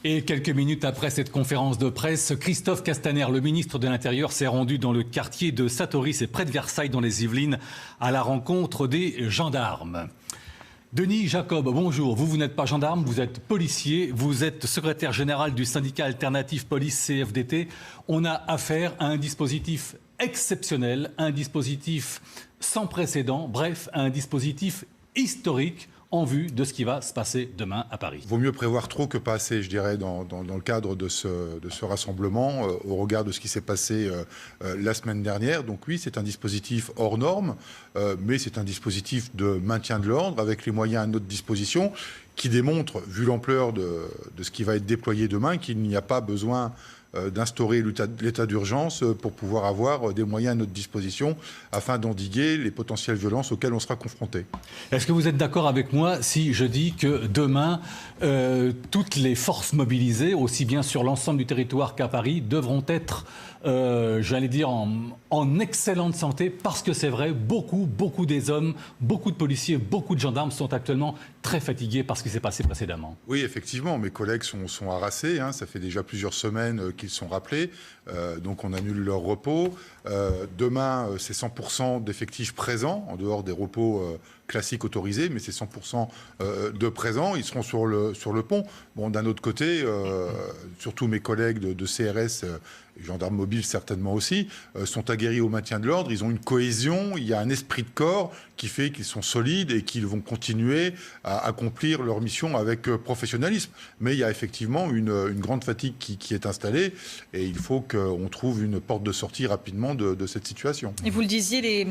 Et quelques minutes après cette conférence de presse, Christophe Castaner, le ministre de l'Intérieur, s'est rendu dans le quartier de Satory, c'est près de Versailles, dans les Yvelines, à la rencontre des gendarmes. Denis Jacob, bonjour. Vous n'êtes pas gendarme, vous êtes policier, vous êtes secrétaire général du syndicat alternatif police CFDT. On a affaire à un dispositif exceptionnel, un dispositif sans précédent, bref, un dispositif historique en vue de ce qui va se passer demain à Paris. Vaut mieux prévoir trop que pas assez, je dirais, dans le cadre de ce rassemblement, au regard de ce qui s'est passé la semaine dernière. Donc oui, c'est un dispositif hors norme, mais c'est un dispositif de maintien de l'ordre, avec les moyens à notre disposition, qui démontre, vu l'ampleur de ce qui va être déployé demain, qu'il n'y a pas besoin d'instaurer l'état d'urgence pour pouvoir avoir des moyens à notre disposition afin d'endiguer les potentielles violences auxquelles on sera confronté. Est-ce que vous êtes d'accord avec moi si je dis que demain, toutes les forces mobilisées, aussi bien sur l'ensemble du territoire qu'à Paris, devront être, j'allais dire, en excellente santé, parce que c'est vrai, beaucoup des hommes, beaucoup de policiers, beaucoup de gendarmes sont actuellement très fatigués par ce qui s'est passé précédemment. Oui, effectivement, mes collègues sont harassés, ça fait déjà plusieurs semaines qu'ils sont rappelés, donc on annule leur repos. Demain, c'est 100% d'effectifs présents, en dehors des repos classiques autorisés, mais c'est 100% de présents. Ils seront sur le pont. Bon, d'un autre côté, surtout mes collègues de CRS, et gendarmes mobiles certainement aussi, sont aguerris au maintien de l'ordre. Ils ont une cohésion, il y a un esprit de corps qui fait qu'ils sont solides et qu'ils vont continuer à accomplir leur mission avec professionnalisme. Mais il y a effectivement une grande fatigue qui est installée et il faut qu'on trouve une porte de sortie rapidement de cette situation. Et vous le disiez,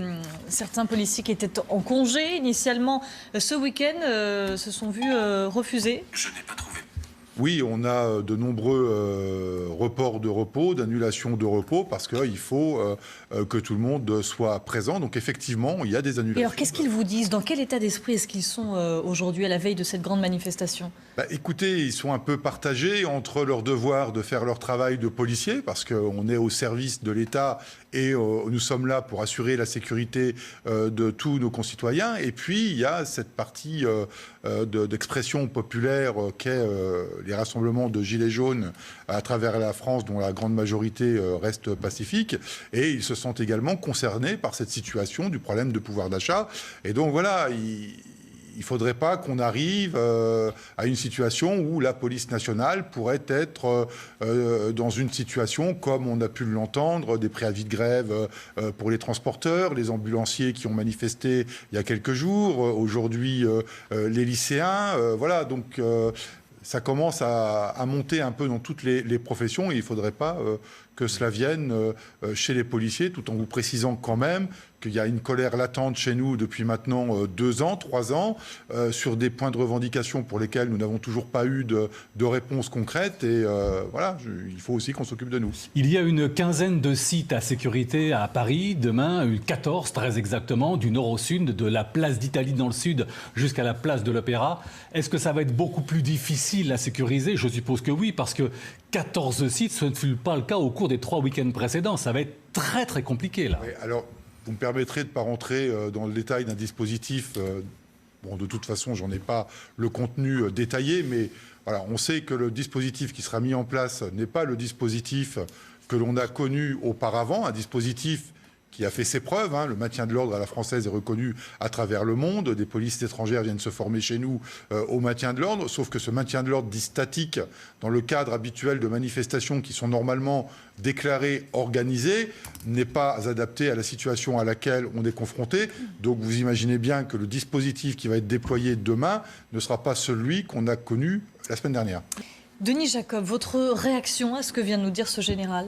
certains policiers qui étaient en congé initialement ce week-end se sont vus refuser. Je n'ai pas trouvé. Oui, on a de nombreux reports de repos, d'annulations de repos, parce qu'il faut que tout le monde soit présent. Donc effectivement, il y a des annulations. Et alors qu'est-ce qu'ils vous disent? Dans quel état d'esprit est-ce qu'ils sont aujourd'hui à la veille de cette grande manifestation? Écoutez, ils sont un peu partagés entre leur devoir de faire leur travail de policier, parce qu'on est au service de l'État et nous sommes là pour assurer la sécurité de tous nos concitoyens. Et puis, il y a cette partie d'expression populaire qu'est les rassemblements de gilets jaunes à travers la France, dont la grande majorité reste pacifique. Et ils se sentent également concernés par cette situation du problème de pouvoir d'achat. Et donc, voilà, il ne faudrait pas qu'on arrive à une situation où la police nationale pourrait être dans une situation, comme on a pu l'entendre, des préavis de grève pour les transporteurs, les ambulanciers qui ont manifesté il y a quelques jours, aujourd'hui les lycéens. Voilà, donc ça commence à monter un peu dans toutes les professions et il ne faudrait pas que cela vienne chez les policiers, tout en vous précisant quand même qu'il y a une colère latente chez nous depuis maintenant 2 ans, 3 ans, sur des points de revendication pour lesquels nous n'avons toujours pas eu de réponse concrète. Et voilà, il faut aussi qu'on s'occupe de nous. Il y a une quinzaine de sites à sécurité à Paris. Demain, 14, très exactement, du nord au sud, de la place d'Italie dans le sud jusqu'à la place de l'Opéra. Est-ce que ça va être beaucoup plus difficile à sécuriser? Je suppose que oui, parce que 14 sites, ce ne fut pas le cas au cours des 3 week-ends précédents. Ça va être très compliqué, là. Oui, alors, vous me permettrez de ne pas rentrer dans le détail d'un dispositif. Bon, de toute façon, j'en ai pas le contenu détaillé, mais voilà, on sait que le dispositif qui sera mis en place n'est pas le dispositif que l'on a connu auparavant, un dispositif qui a fait ses preuves. Le maintien de l'ordre à la française est reconnu à travers le monde. Des polices étrangères viennent se former chez nous au maintien de l'ordre, sauf que ce maintien de l'ordre dit statique dans le cadre habituel de manifestations qui sont normalement déclarées, organisées, n'est pas adapté à la situation à laquelle on est confronté. Donc vous imaginez bien que le dispositif qui va être déployé demain ne sera pas celui qu'on a connu la semaine dernière. Denis Jacob, votre réaction à ce que vient de nous dire ce général?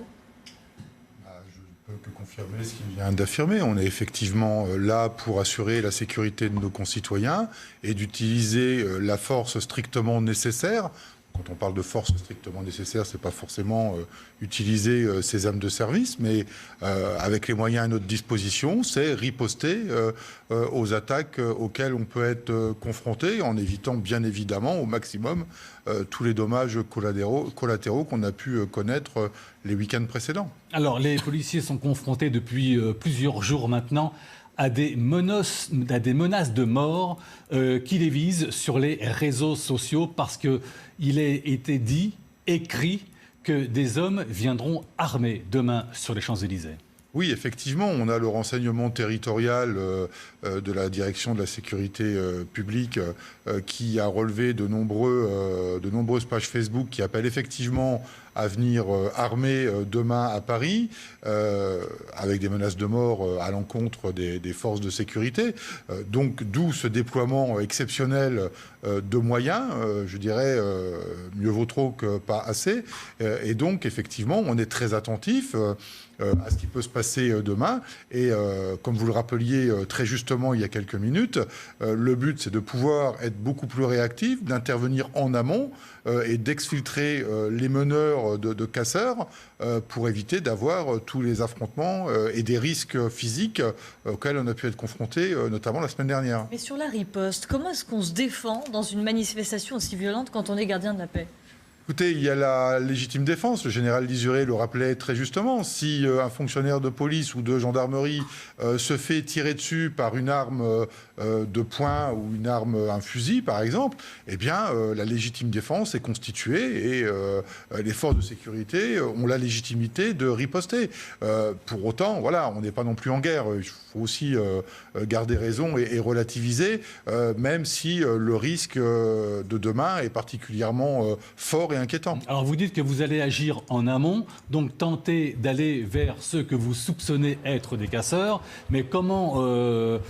Que confirmer ce qu'il vient d'affirmer. On est effectivement là pour assurer la sécurité de nos concitoyens et d'utiliser la force strictement nécessaire. Quand on parle de force strictement nécessaire, c'est pas forcément utiliser ses armes de service, mais avec les moyens à notre disposition, c'est riposter aux attaques auxquelles on peut être confronté, en évitant bien évidemment au maximum tous les dommages collatéraux qu'on a pu connaître les week-ends précédents. Alors, les policiers sont confrontés depuis plusieurs jours maintenant à des menaces de mort qui les visent sur les réseaux sociaux parce qu'il a été dit écrit que des hommes viendront armés demain sur les Champs-Élysées. Oui, effectivement, on a le renseignement territorial de la direction de la sécurité publique qui a relevé de nombreuses pages Facebook qui appellent effectivement à venir armés demain à Paris, avec des menaces de mort à l'encontre des forces de sécurité. Donc, d'où ce déploiement exceptionnel de moyens, je dirais, mieux vaut trop que pas assez. Et donc, effectivement, on est très attentif à ce qui peut se passer demain. Et comme vous le rappeliez très justement il y a quelques minutes, le but c'est de pouvoir être beaucoup plus réactif, d'intervenir en amont et d'exfiltrer les meneurs de casseurs pour éviter d'avoir tous les affrontements et des risques physiques auxquels on a pu être confronté notamment la semaine dernière. Mais sur la riposte, comment est-ce qu'on se défend dans une manifestation aussi violente quand on est gardien de la paix ? Écoutez, il y a la légitime défense. Le général Lisuré le rappelait très justement. Si un fonctionnaire de police ou de gendarmerie se fait tirer dessus par une arme de poing ou un fusil, par exemple, eh bien, la légitime défense est constituée et les forces de sécurité ont la légitimité de riposter. Pour autant, voilà, on n'est pas non plus en guerre. Il faut aussi garder raison et relativiser, même si le risque de demain est particulièrement fort et inquiétant. Alors vous dites que vous allez agir en amont, donc tenter d'aller vers ceux que vous soupçonnez être des casseurs, mais comment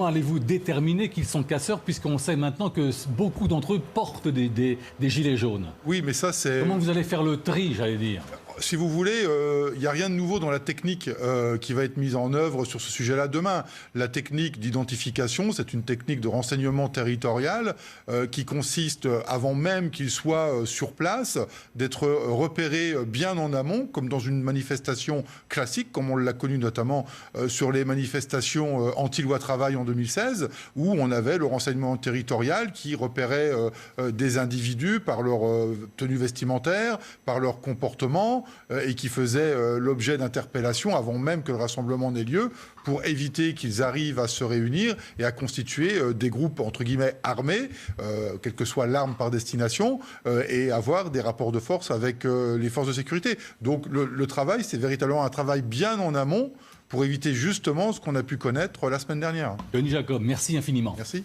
allez-vous déterminer qu'ils sont casseurs, puisqu'on sait maintenant que beaucoup d'entre eux portent des gilets jaunes? Oui, mais ça c'est... Comment vous allez faire le tri, j'allais dire? Si vous voulez, il n'y a rien de nouveau dans la technique qui va être mise en œuvre sur ce sujet-là demain. La technique d'identification, c'est une technique de renseignement territorial qui consiste, avant même qu'ils soient sur place, d'être repérés bien en amont, comme dans une manifestation classique, comme on l'a connu notamment sur les manifestations anti-loi travail en 2016, où on avait le renseignement territorial qui repérait des individus par leur tenue vestimentaire, par leur comportement, et qui faisaient l'objet d'interpellations avant même que le rassemblement n'ait lieu, pour éviter qu'ils arrivent à se réunir et à constituer des groupes, entre guillemets, armés, quelle que soit l'arme par destination, et avoir des rapports de force avec les forces de sécurité. Donc le travail, c'est véritablement un travail bien en amont pour éviter justement ce qu'on a pu connaître la semaine dernière. Denis Jacob, merci infiniment. Merci.